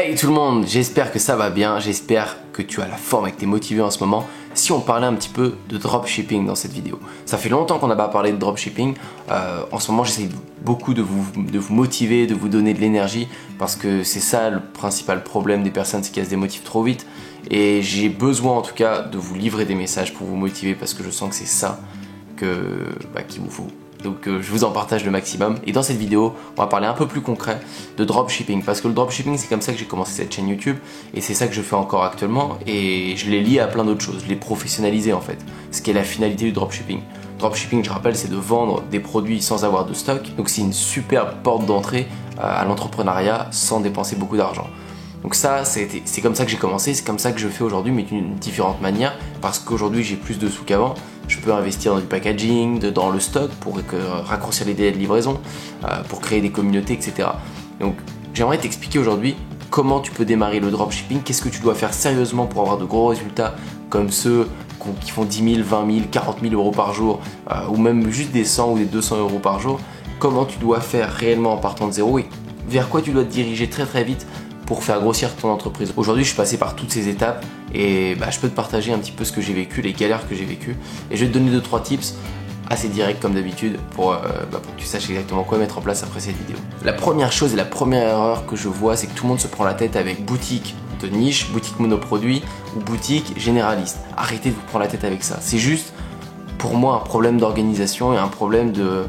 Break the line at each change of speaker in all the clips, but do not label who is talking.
Hey tout le monde, j'espère que ça va bien, j'espère que tu as la forme et que tu es motivé en ce moment. Si on parlait un petit peu de dropshipping dans cette vidéo. Ça fait longtemps qu'on n'a pas parlé de dropshipping. En ce moment j'essaie beaucoup de vous motiver, de vous donner de l'énergie, parce que c'est ça le principal problème des personnes, c'est qu'elles se démotivent trop vite. Et j'ai besoin en tout cas de vous livrer des messages pour vous motiver, parce que je sens que c'est ça qu'il vous faut. Donc je vous en partage le maximum. Et dans cette vidéo, on va parler un peu plus concret de dropshipping. Parce que le dropshipping, c'est comme ça que j'ai commencé cette chaîne YouTube. Et c'est ça que je fais encore actuellement. Et je l'ai lié à plein d'autres choses. Je l'ai professionnalisé en fait. Ce qui est la finalité du dropshipping. Dropshipping, je rappelle, c'est de vendre des produits sans avoir de stock. Donc c'est une superbe porte d'entrée à l'entrepreneuriat sans dépenser beaucoup d'argent. Donc ça, c'est comme ça que j'ai commencé, c'est comme ça que je fais aujourd'hui, mais d'une différente manière, parce qu'aujourd'hui j'ai plus de sous qu'avant. Je peux investir dans du packaging, dans le stock pour raccourcir les délais de livraison, pour créer des communautés, etc. Donc j'aimerais t'expliquer aujourd'hui comment tu peux démarrer le dropshipping, qu'est-ce que tu dois faire sérieusement pour avoir de gros résultats comme ceux qui font 10 000, 20 000, 40 000 euros par jour, ou même juste des 100 ou des 200 euros par jour. Comment tu dois faire réellement en partant de zéro et vers quoi tu dois te diriger très très vite pour faire grossir ton entreprise. Aujourd'hui, je suis passé par toutes ces étapes et je peux te partager un petit peu ce que j'ai vécu, les galères que j'ai vécues. Et je vais te donner 2-3 tips assez directs comme d'habitude pour que tu saches exactement quoi mettre en place après cette vidéo. La première chose et la première erreur que je vois, c'est que tout le monde se prend la tête avec boutique de niche, boutique monoproduit ou boutique généraliste. Arrêtez de vous prendre la tête avec ça. C'est juste, pour moi, un problème d'organisation et un problème de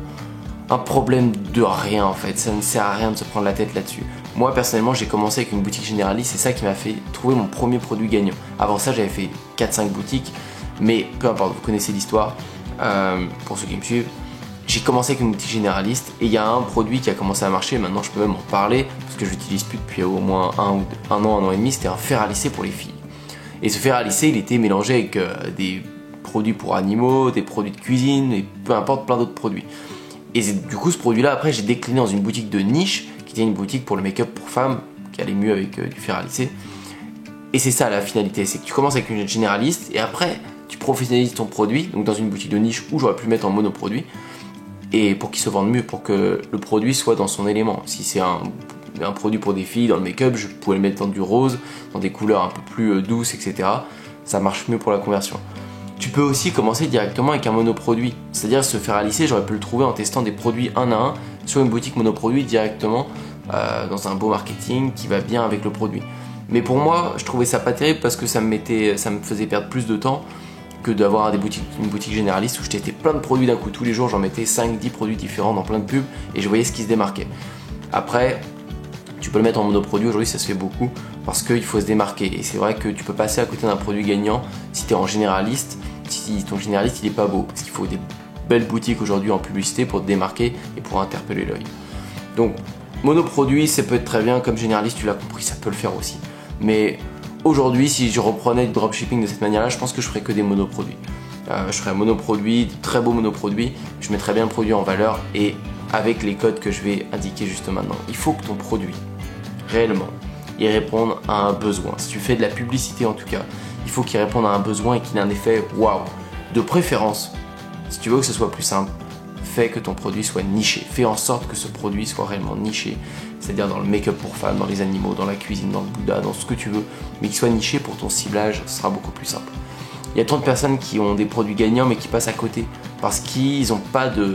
rien en fait. Ça ne sert à rien de se prendre la tête là-dessus. Moi personnellement j'ai commencé avec une boutique généraliste, c'est ça qui m'a fait trouver mon premier produit gagnant. Avant ça j'avais fait 4-5 boutiques, mais peu importe, vous connaissez l'histoire. Pour ceux qui me suivent, j'ai commencé avec une boutique généraliste et il y a un produit qui a commencé à marcher, maintenant je peux même en parler parce que je l'utilise plus depuis au moins un an et demi. C'était un fer à lisser pour les filles. Et ce fer à lisser il était mélangé avec des produits pour animaux, des produits de cuisine et peu importe, plein d'autres produits. Et du coup ce produit là après j'ai décliné dans une boutique de niche qui était une boutique pour le make-up pour femmes qui allait mieux avec du fer à lisser. Et c'est ça la finalité, c'est que tu commences avec une généraliste et après tu professionnalises ton produit, donc dans une boutique de niche où j'aurais pu le mettre en monoproduit, et pour qu'il se vende mieux, pour que le produit soit dans son élément. Si c'est un produit pour des filles dans le make-up, je pouvais le mettre dans du rose, dans des couleurs un peu plus douces, etc. Ça marche mieux pour la conversion. Tu peux aussi commencer directement avec un monoproduit, c'est-à-dire se faire à lisser, j'aurais pu le trouver en testant des produits un à un sur une boutique monoproduit directement dans un beau marketing qui va bien avec le produit. Mais pour moi, je trouvais ça pas terrible parce que ça me faisait perdre plus de temps que d'avoir une boutique généraliste où je testais plein de produits d'un coup. Tous les jours, j'en mettais 5-10 produits différents dans plein de pubs et je voyais ce qui se démarquait. Après, tu peux le mettre en monoproduit, aujourd'hui ça se fait beaucoup parce qu'il faut se démarquer. Et c'est vrai que tu peux passer à côté d'un produit gagnant si tu es en généraliste, si ton généraliste il est pas beau. Parce qu'il faut des belles boutiques aujourd'hui en publicité pour te démarquer et pour interpeller l'œil. Donc monoproduit ça peut être très bien, comme généraliste tu l'as compris, ça peut le faire aussi. Mais aujourd'hui si je reprenais du dropshipping de cette manière là, je pense que je ferais que des monoproduits. Je ferais un monoproduit, de très beaux monoproduits, je mettrais bien le produit en valeur et avec les codes que je vais indiquer juste maintenant. Il faut que ton produit, réellement, il réponde à un besoin. Si tu fais de la publicité en tout cas, il faut qu'il réponde à un besoin et qu'il ait un effet waouh. De préférence, si tu veux que ce soit plus simple, fais que ton produit soit niché. Fais en sorte que ce produit soit réellement niché, c'est-à-dire dans le make-up pour femmes, dans les animaux, dans la cuisine, dans le Bouddha, dans ce que tu veux, mais qu'il soit niché pour ton ciblage, ce sera beaucoup plus simple. Il y a tant de personnes qui ont des produits gagnants mais qui passent à côté parce qu'ils n'ont pas de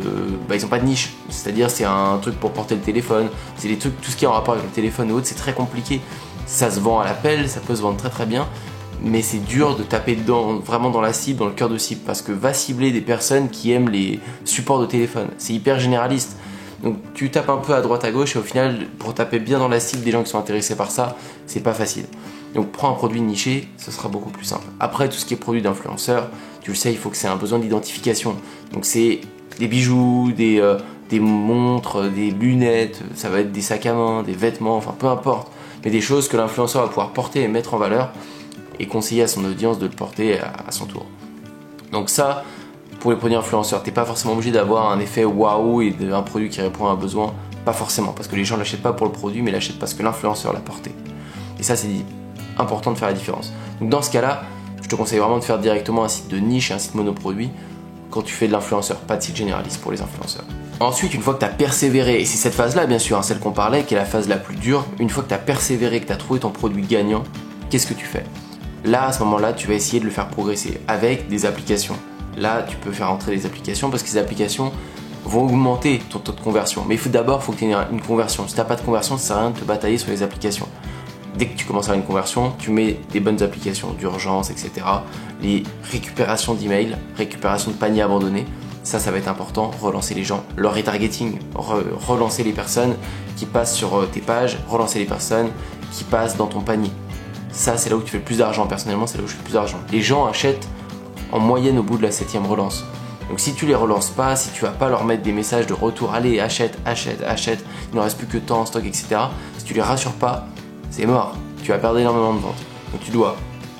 niche. C'est-à-dire c'est un truc pour porter le téléphone, c'est des trucs, tout ce qui est en rapport avec le téléphone et autres, c'est très compliqué. Ça se vend à l'appel, ça peut se vendre très très bien, mais c'est dur de taper dedans, vraiment dans la cible, dans le cœur de cible, parce que va cibler des personnes qui aiment les supports de téléphone. C'est hyper généraliste. Donc tu tapes un peu à droite à gauche et au final, pour taper bien dans la cible des gens qui sont intéressés par ça, c'est pas facile. Donc prends un produit niché, ce sera beaucoup plus simple. Après, tout ce qui est produit d'influenceur, tu le sais, il faut que c'est un besoin d'identification. Donc c'est des bijoux, des montres, des lunettes, ça va être des sacs à main, des vêtements, enfin peu importe. Mais des choses que l'influenceur va pouvoir porter et mettre en valeur et conseiller à son audience de le porter à son tour. Donc ça, pour les produits influenceurs, t'es pas forcément obligé d'avoir un effet waouh et un produit qui répond à un besoin. Pas forcément, parce que les gens l'achètent pas pour le produit, mais l'achètent parce que l'influenceur l'a porté. Et ça, c'est important de faire la différence. Donc dans ce cas-là, je te conseille vraiment de faire directement un site de niche et un site monoproduit quand tu fais de l'influenceur, pas de site généraliste pour les influenceurs. Ensuite, une fois que tu as persévéré, et c'est cette phase-là bien sûr, hein, celle qu'on parlait, qui est la phase la plus dure, une fois que tu as persévéré, que tu as trouvé ton produit gagnant, qu'est-ce que tu fais? Là, à ce moment-là, tu vas essayer de le faire progresser avec des applications. Là, tu peux faire entrer des applications parce que ces applications vont augmenter ton taux de conversion. Mais d'abord, il faut que tu aies une conversion. Si tu n'as pas de conversion, ça ne sert à rien de te batailler sur les applications. Dès que tu commences à avoir une conversion, tu mets des bonnes applications d'urgence, etc. Les récupérations d'emails, récupération de paniers abandonnés, ça va être important. Relancer les gens, leur retargeting, relancer les personnes qui passent sur tes pages, relancer les personnes qui passent dans ton panier. Ça, c'est là où tu fais le plus d'argent. Personnellement, c'est là où je fais le plus d'argent. Les gens achètent en moyenne au bout de la 7e relance. Donc si tu les relances pas, si tu vas pas leur mettre des messages de retour, allez, achète, achète, achète, il ne reste plus que tant en stock, etc. Si tu les rassures pas, c'est mort. Tu vas perdre énormément de ventes. Donc tu dois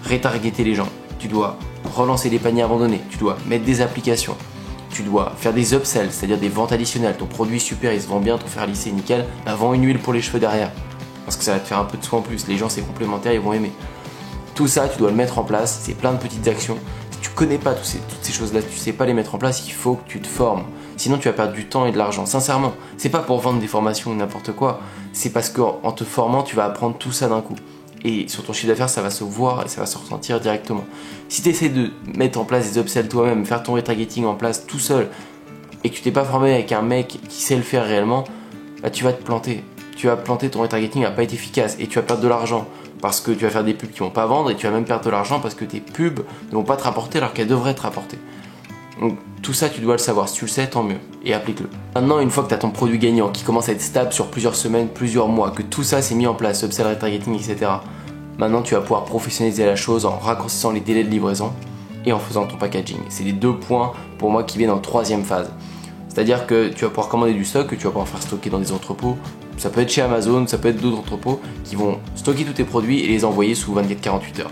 retargeter les gens, tu dois relancer les paniers abandonnés, tu dois mettre des applications, tu dois faire des upsells, c'est-à-dire des ventes additionnelles. Ton produit super, il se vend bien, ton fer lissé nickel, vends une huile pour les cheveux derrière. Parce que ça va te faire un peu de soin en plus. Les gens, c'est complémentaire, ils vont aimer. Tout ça, tu dois le mettre en place. C'est plein de petites actions. Si tu connais pas toutes ces choses-là, tu sais pas les mettre en place, il faut que tu te formes. Sinon, tu vas perdre du temps et de l'argent. Sincèrement, c'est pas pour vendre des formations ou n'importe quoi. C'est parce qu'en te formant, tu vas apprendre tout ça d'un coup. Et sur ton chiffre d'affaires, ça va se voir et ça va se ressentir directement. Si tu essaies de mettre en place des upsells toi-même, faire ton retargeting en place tout seul, et que tu t'es pas formé avec un mec qui sait le faire réellement, bah, tu vas te planter. Tu vas planter, ton retargeting n'a pas été efficace et tu vas perdre de l'argent parce que tu vas faire des pubs qui vont pas vendre et tu vas même perdre de l'argent parce que tes pubs ne vont pas te rapporter alors qu'elles devraient te rapporter. Donc tout ça, tu dois le savoir. Si tu le sais, tant mieux et applique-le. Maintenant, une fois que tu as ton produit gagnant qui commence à être stable sur plusieurs semaines, plusieurs mois, que tout ça s'est mis en place, upsell, retargeting, etc. Maintenant, tu vas pouvoir professionnaliser la chose en raccourcissant les délais de livraison et en faisant ton packaging. C'est les 2 points pour moi qui viennent en 3e phase. C'est-à-dire que tu vas pouvoir commander du stock que tu vas pouvoir faire stocker dans des entrepôts. Ça peut être chez Amazon, ça peut être d'autres entrepôts qui vont stocker tous tes produits et les envoyer sous 24-48 heures.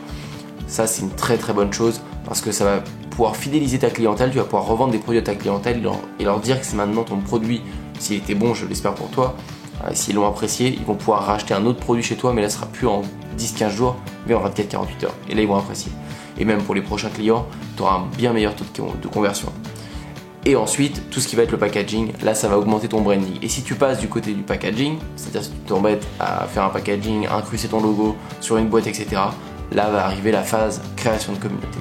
Ça, c'est une très très bonne chose parce que ça va pouvoir fidéliser ta clientèle. Tu vas pouvoir revendre des produits à ta clientèle et leur dire que c'est maintenant ton produit. S'il était bon, je l'espère pour toi. S'ils l'ont apprécié, ils vont pouvoir racheter un autre produit chez toi, mais là, ce sera plus en 10-15 jours, mais en 24-48 heures. Et là, ils vont apprécier. Et même pour les prochains clients, tu auras un bien meilleur taux de conversion. Et ensuite, tout ce qui va être le packaging, là ça va augmenter ton branding. Et si tu passes du côté du packaging, c'est-à-dire si tu t'embêtes à faire un packaging, incruster ton logo sur une boîte, etc., là va arriver la phase création de communauté.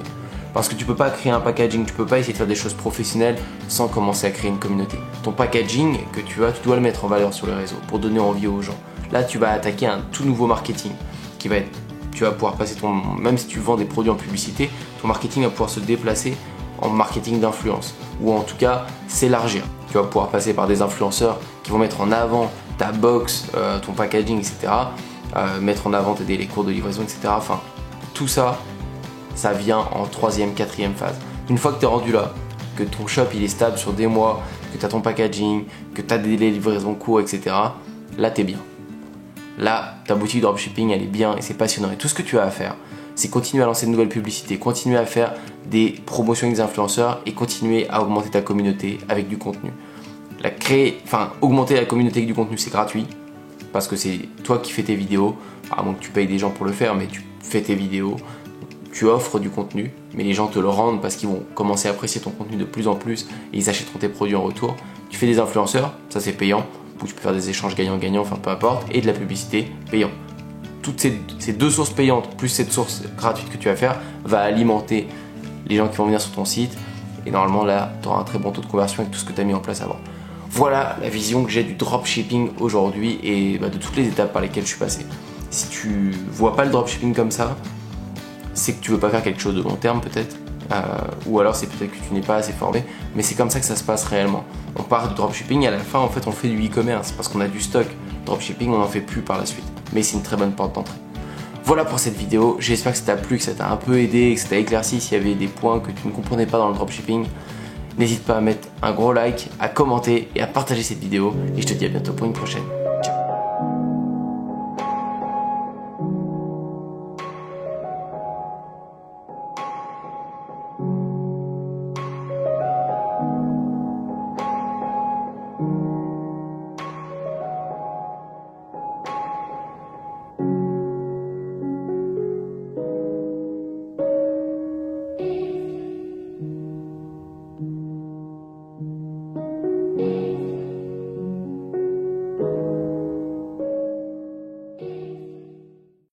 Parce que tu peux pas créer un packaging, tu peux pas essayer de faire des choses professionnelles sans commencer à créer une communauté. Ton packaging que tu as, tu dois le mettre en valeur sur les réseaux pour donner envie aux gens. Là tu vas attaquer un tout nouveau marketing qui va être, tu vas pouvoir passer même si tu vends des produits en publicité, ton marketing va pouvoir se déplacer en marketing d'influence ou en tout cas s'élargir. Tu vas pouvoir passer par des influenceurs qui vont mettre en avant ta box, ton packaging, etc. Mettre en avant les cours de livraison, etc. Enfin, tout ça, ça vient en 3e, 4e phase. Une fois que tu es rendu là, que ton shop il est stable sur des mois, que tu as ton packaging, que tu as des livraisons courts, etc. Là, tu es bien. Là, ta boutique dropshipping, elle est bien et c'est passionnant. Et tout ce que tu as à faire, c'est continuer à lancer de nouvelles publicités, continuer à faire des promotions avec des influenceurs et continuer à augmenter ta communauté avec du contenu. Augmenter la communauté avec du contenu, c'est gratuit parce que c'est toi qui fais tes vidéos. À moins que tu payes des gens pour le faire, mais tu fais tes vidéos, tu offres du contenu, mais les gens te le rendent parce qu'ils vont commencer à apprécier ton contenu de plus en plus et ils achèteront tes produits en retour. Tu fais des influenceurs, ça c'est payant, où tu peux faire des échanges gagnant-gagnant, enfin peu importe, et de la publicité payant. Toutes ces 2 sources payantes plus cette source gratuite que tu vas faire va alimenter les gens qui vont venir sur ton site et normalement là tu auras un très bon taux de conversion avec tout ce que tu as mis en place avant. Voilà la vision que j'ai du dropshipping aujourd'hui et de toutes les étapes par lesquelles je suis passé. Si tu vois pas le dropshipping comme ça, c'est que tu veux pas faire quelque chose de long terme peut-être, ou alors c'est peut-être que tu n'es pas assez formé, mais c'est comme ça que ça se passe réellement. On part du dropshipping et à la fin en fait on fait du e-commerce parce qu'on a du stock. Dropshipping on n'en fait plus par la suite, mais c'est une très bonne porte d'entrée. Voilà pour cette vidéo, j'espère que ça t'a plu, que ça t'a un peu aidé, que ça t'a éclairci s'il y avait des points que tu ne comprenais pas dans le dropshipping. N'hésite pas à mettre un gros like, à commenter et à partager cette vidéo et je te dis à bientôt pour une prochaine.